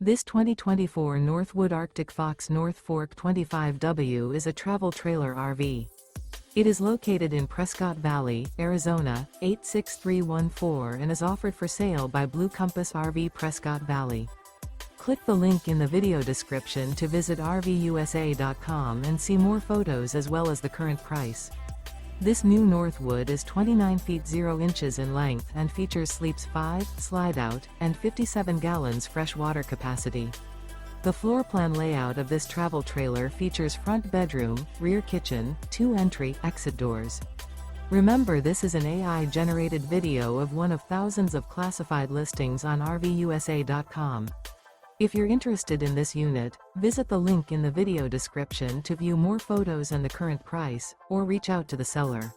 This 2024 Northwood Arctic Fox North Fork 25W is a travel trailer RV. It is located in Prescott Valley, Arizona, 86314 and is offered for sale by Blue Compass RV Prescott Valley. Click the link in the video description to visit RVUSA.com and see more photos as well as the current price. This new Northwood is 29 feet 0 inches in length and features sleeps 5, slide-out, and 57 gallons fresh water capacity. The floor plan layout of this travel trailer features front bedroom, rear kitchen, 2 entry/exit doors. Remember, this is an AI-generated video of one of thousands of classified listings on RVUSA.com. If you're interested in this unit, visit the link in the video description to view more photos and the current price, or reach out to the seller.